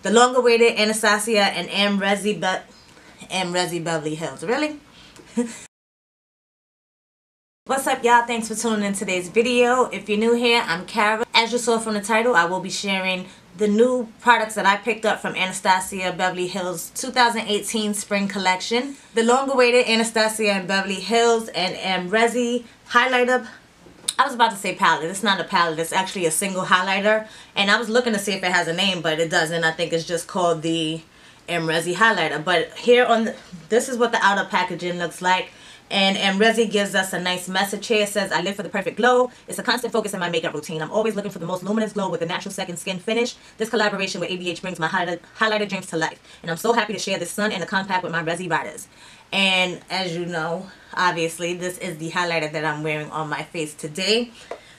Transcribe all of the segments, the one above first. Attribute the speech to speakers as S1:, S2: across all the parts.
S1: the long-awaited Anastasia and Amrezy Beverly Hills. Really? What's up, y'all? Thanks for tuning in today's video. If you're new here, I'm Kara. As you saw from the title, I will be sharing the new products that I picked up from Anastasia Beverly Hills 2018 Spring Collection. The long-awaited Anastasia and Beverly Hills and Amrezy highlighter. I was about to say palette. It's not a palette. It's actually a single highlighter. And I was looking to see if it has a name, but it doesn't. I think it's just called the Amrezy highlighter. But here on this is what the outer packaging looks like. And Amrezy gives us a nice message here. It says, I live for the perfect glow. It's a constant focus in my makeup routine. I'm always looking for the most luminous glow with a natural second skin finish. This collaboration with ABH brings my highlighter dreams to life. And I'm so happy to share this sun in a compact with my Resi riders. And as you know, obviously, this is the highlighter that I'm wearing on my face today.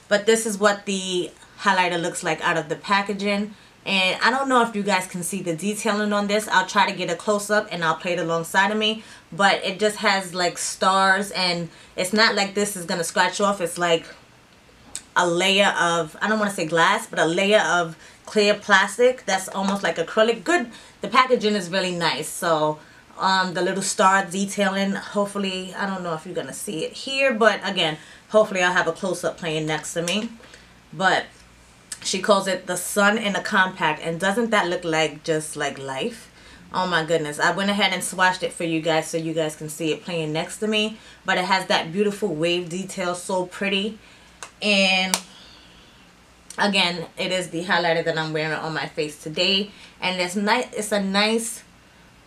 S1: But this is what the highlighter looks like out of the packaging. And I don't know if you guys can see the detailing on this. I'll try to get a close-up and I'll play it alongside of me. But it just has like stars, and it's not like this is going to scratch off. It's like a layer of, I don't want to say glass, but a layer of clear plastic that's almost like acrylic. Good. The packaging is really nice. So the little star detailing, hopefully, I don't know if you're going to see it here. But again, hopefully I'll have a close-up playing next to me. But she calls it the sun in a compact, and doesn't that look like just like life? Oh my goodness. I went ahead and swatched it for you guys so you guys can see it playing next to me. But it has that beautiful wave detail, so pretty. And again, it is the highlighter that I'm wearing on my face today. And it's nice. It's a nice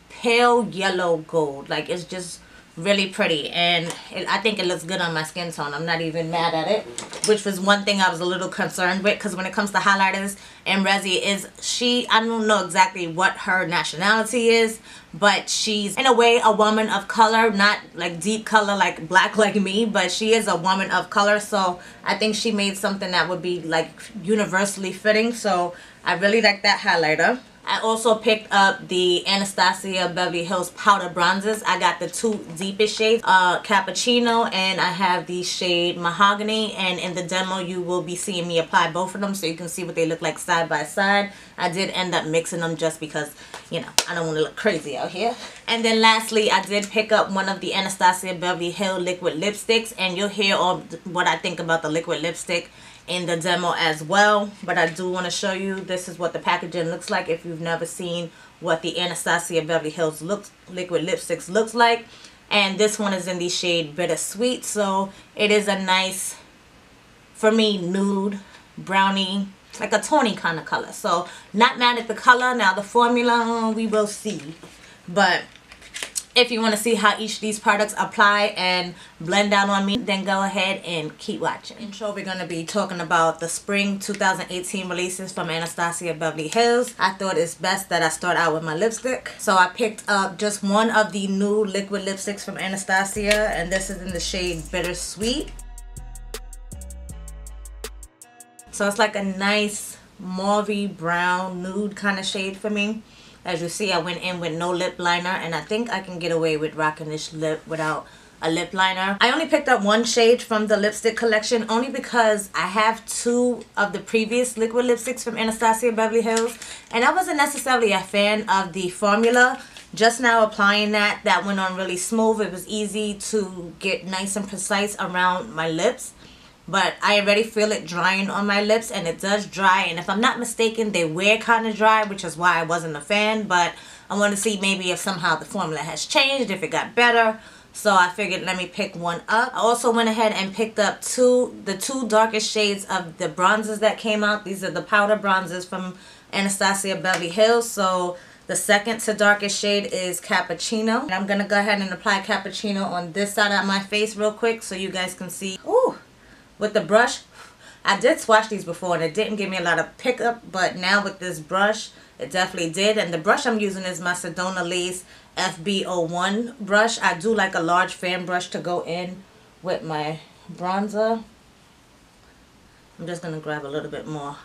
S1: pale yellow gold. Like, it's just really pretty, and I think it looks good on my skin tone. I'm not even mad at it, which was one thing I was a little concerned with, because when it comes to highlighters, Amrezy is, I don't know exactly what her nationality is, but she's in a way a woman of color, not like deep color like black like me, but she is a woman of color. So I think she made something that would be like universally fitting. So I really like that highlighter. I also picked up the Anastasia Beverly Hills powder bronzers. I got the two deepest shades, Cappuccino, and I have the shade Mahogany. And in the demo, you will be seeing me apply both of them so you can see what they look like side by side. I did end up mixing them just because, you know, I don't want to look crazy out here. And then lastly, I did pick up one of the Anastasia Beverly Hills liquid lipsticks. And you'll hear all what I think about the liquid lipstick in the demo as well. But I do want to show you, this is what the packaging looks like if you've never seen what the Anastasia Beverly Hills liquid lipsticks looks like. And this one is in the shade Bittersweet. So it is a nice, for me, nude, brownie, like a tawny kind of color. So not mad at the color. Now the formula, we will see. But if you want to see how each of these products apply and blend out on me, then go ahead and keep watching. Intro, we're going to be talking about the spring 2018 releases from Anastasia Beverly Hills. I thought it's best that I start out with my lipstick. So I picked up just one of the new liquid lipsticks from Anastasia, and this is in the shade Bittersweet. So it's like a nice mauvey brown nude kind of shade for me. As you see, I went in with no lip liner, and I think I can get away with rocking this lip without a lip liner. I only picked up one shade from the lipstick collection only because I have two of the previous liquid lipsticks from Anastasia Beverly Hills, and I wasn't necessarily a fan of the formula. Just now applying that went on really smooth. It was easy to get nice and precise around my lips. But I already feel it drying on my lips, and it does dry. And if I'm not mistaken, they were kind of dry, which is why I wasn't a fan. But I want to see maybe if somehow the formula has changed, if it got better. So I figured let me pick one up. I also went ahead and picked up the two darkest shades of the bronzers that came out. These are the powder bronzers from Anastasia Beverly Hills. So the second to darkest shade is Cappuccino. And I'm going to go ahead and apply Cappuccino on this side of my face real quick so you guys can see. Ooh! With the brush, I did swatch these before and it didn't give me a lot of pickup, but now with this brush, it definitely did. And the brush I'm using is my Sedona Lace FB01 brush. I do like a large fan brush to go in with my bronzer. I'm just going to grab a little bit more.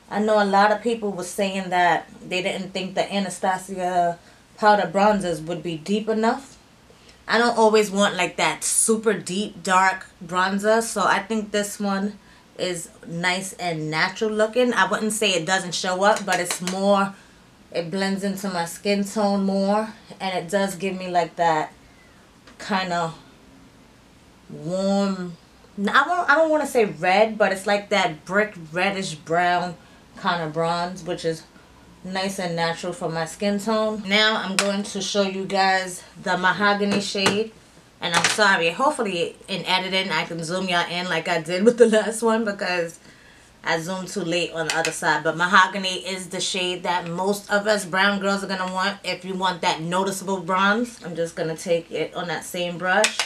S1: I know a lot of people were saying that they didn't think the Anastasia powder bronzers would be deep enough. I don't always want like that super deep dark bronzer, so I think this one is nice and natural looking. I wouldn't say it doesn't show up, but it's more, it blends into my skin tone more, and it does give me like that kind of warm, I don't want to say red, but it's like that brick reddish brown kind of bronze, which is nice and natural for my skin tone. Now I'm going to show you guys the mahogany shade. And I'm sorry, hopefully in editing I can zoom y'all in like I did with the last one, because I zoomed too late on the other side. But mahogany is the shade that most of us brown girls are going to want if you want that noticeable bronze. I'm just going to take it on that same brush,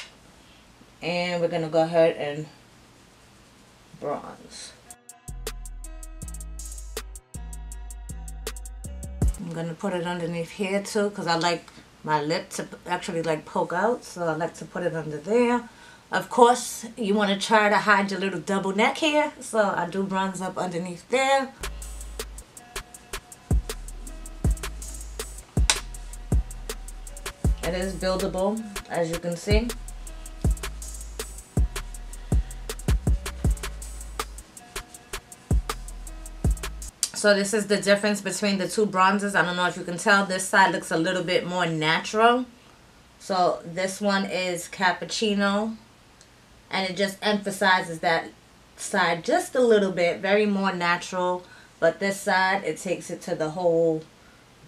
S1: and we're going to go ahead and bronze. I'm going to put it underneath here too, because I like my lip to actually like poke out, so I like to put it under there. Of course, you want to try to hide your little double neck here, so I do bronze up underneath there. It is buildable, as you can see. So this is the difference between the two bronzes. I don't know if you can tell. This side looks a little bit more natural. So this one is cappuccino. And it just emphasizes that side just a little bit. Very more natural. But this side, it takes it to the whole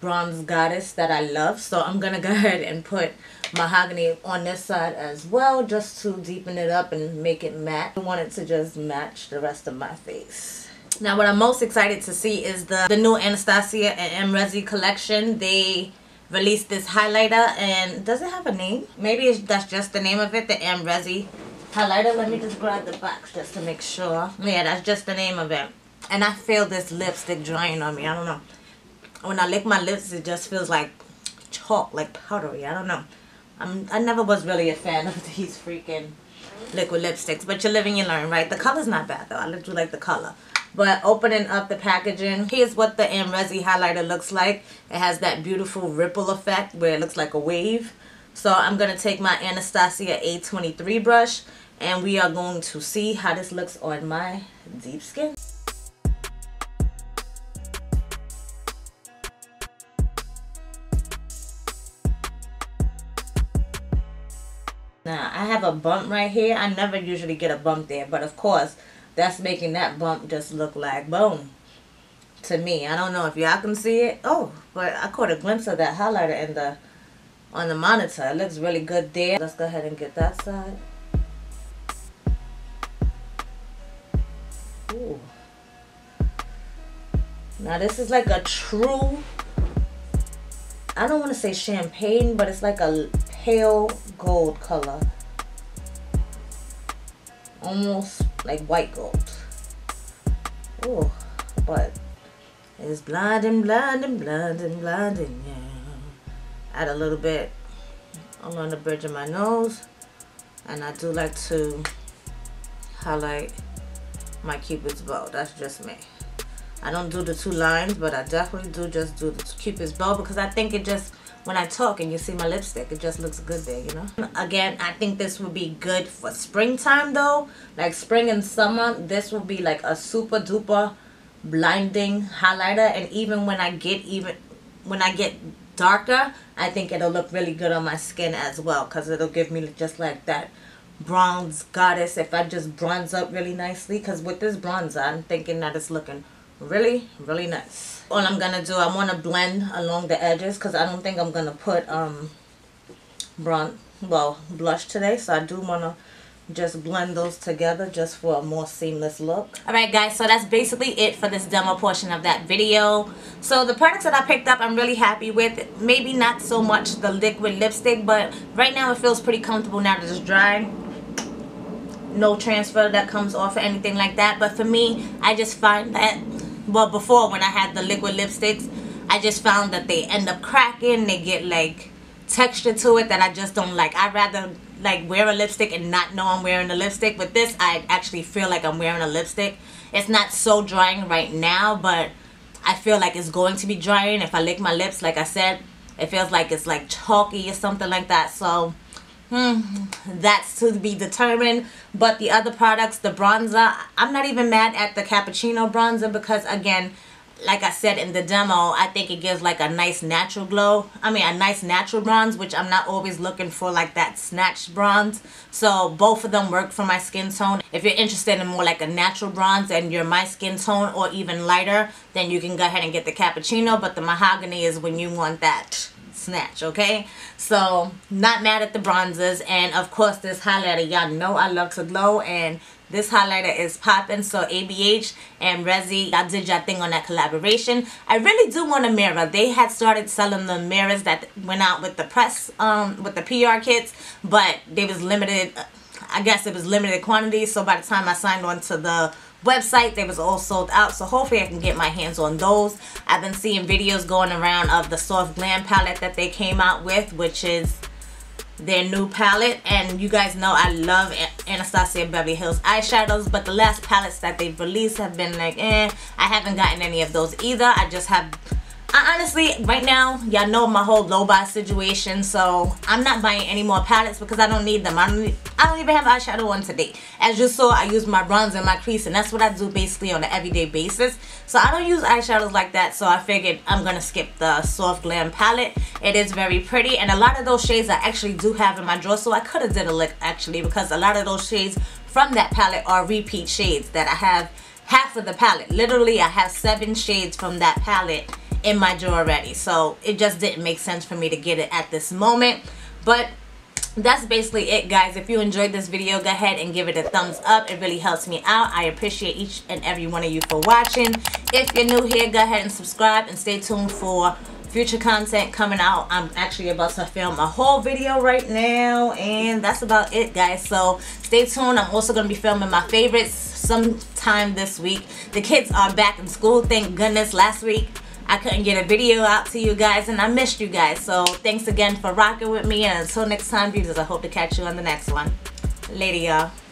S1: bronze goddess that I love. So I'm going to go ahead and put mahogany on this side as well, just to deepen it up and make it matte. I want it to just match the rest of my face. Now what I'm most excited to see is the new Anastasia and Amrezy collection. They released this highlighter, and does it have a name? Maybe that's just the name of it, the Amrezy highlighter. Let me just grab the box just to make sure. Yeah, that's just the name of it. And I feel this lipstick drying on me. I don't know. When I lick my lips, it just feels like chalk, like powdery. I don't know. I never was really a fan of these freaking liquid lipsticks, but you live and you learn, right? The color's not bad though. I do like the color. But opening up the packaging, here's what the Amrezy highlighter looks like. It has that beautiful ripple effect where it looks like a wave. So I'm going to take my Anastasia A23 brush, and we are going to see how this looks on my deep skin. Now I have a bump right here. I never usually get a bump there, but of course that's making that bump just look like boom to me. I don't know if y'all can see it. Oh, but I caught a glimpse of that highlighter on the monitor. It looks really good there. Let's go ahead and get that side. Ooh. Now this is like a true, I don't want to say champagne, but it's like a pale gold color. Almost like white gold. Oh, but it's blinding, blinding, blinding, blinding, yeah. Add a little bit along the bridge of my nose. And I do like to highlight my Cupid's bow. That's just me. I don't do the two lines, but I definitely do just do the Cupid's bow, because I think it just, when I talk and you see my lipstick, it just looks good there, you know. Again, I think this would be good for springtime though. Like spring and summer, this will be like a super duper blinding highlighter. And even when I get darker, I think it'll look really good on my skin as well, because it'll give me just like that bronze goddess if I just bronze up really nicely. Because with this bronzer, I'm thinking that it's looking really, really nice. All I'm gonna do, I want to blend along the edges, because I don't think I'm gonna put blush today. So I do want to just blend those together just for a more seamless look. Alright guys, so that's basically it for this demo portion of that video. So the products that I picked up, I'm really happy with. Maybe not so much the liquid lipstick, but right now it feels pretty comfortable now that it's dry. No transfer that comes off or anything like that. But for me, I just find that, well, before when I had the liquid lipsticks, I just found that they end up cracking. They get like texture to it that I just don't like. I'd rather like wear a lipstick and not know I'm wearing a lipstick. With this, I actually feel like I'm wearing a lipstick. It's not so drying right now, but I feel like it's going to be drying. If I lick my lips, like I said, it feels like it's like chalky or something like that. So That's to be determined. But the other products, the bronzer, I'm not even mad at the cappuccino bronzer because, again, like I said in the demo, I think it gives like a nice natural glow. I mean, a nice natural bronze, which I'm not always looking for like that snatched bronze. So both of them work for my skin tone. If you're interested in more like a natural bronze and you're my skin tone or even lighter, then you can go ahead and get the cappuccino. But the mahogany is when you want that snatch, okay? So not mad at the bronzers. And of course this highlighter, y'all know I love to glow, and this highlighter is popping. So ABH and Amrezy, y'all did y'all thing on that collaboration. I really do want a mirror. They had started selling the mirrors that went out with the press, with the PR kits, but they was limited. I guess it was limited quantity. So by the time I signed on to the website, they was all sold out. So hopefully I can get my hands on those. I've been seeing videos going around of the Soft Glam palette that they came out with, which is their new palette. And you guys know I love Anastasia Beverly Hills eyeshadows, but the last palettes that they've released have been like, I haven't gotten any of those either. I honestly, right now, y'all know my whole low buy situation, so I'm not buying any more palettes because I don't need them. I don't even have eyeshadow on today. As you saw, I use my bronzer and my crease, and that's what I do basically on an everyday basis. So I don't use eyeshadows like that, so I figured I'm going to skip the Soft Glam palette. It is very pretty, and a lot of those shades I actually do have in my drawer, so I could have did a lick actually, because a lot of those shades from that palette are repeat shades that I have half of the palette. Literally, I have 7 shades from that palette in my drawer already, so it just didn't make sense for me to get it at this moment. But that's basically it, guys. If you enjoyed this video, go ahead and give it a thumbs up. It really helps me out. I appreciate each and every one of you for watching. If you're new here, go ahead and subscribe and stay tuned for future content coming out. I'm actually about to film a whole video right now, and that's about it, guys. So stay tuned. I'm also going to be filming my favorites sometime this week. The kids are back in school, thank goodness. Last week I couldn't get a video out to you guys, and I missed you guys. So thanks again for rocking with me, and until next time, viewers, I hope to catch you on the next one. Later, y'all.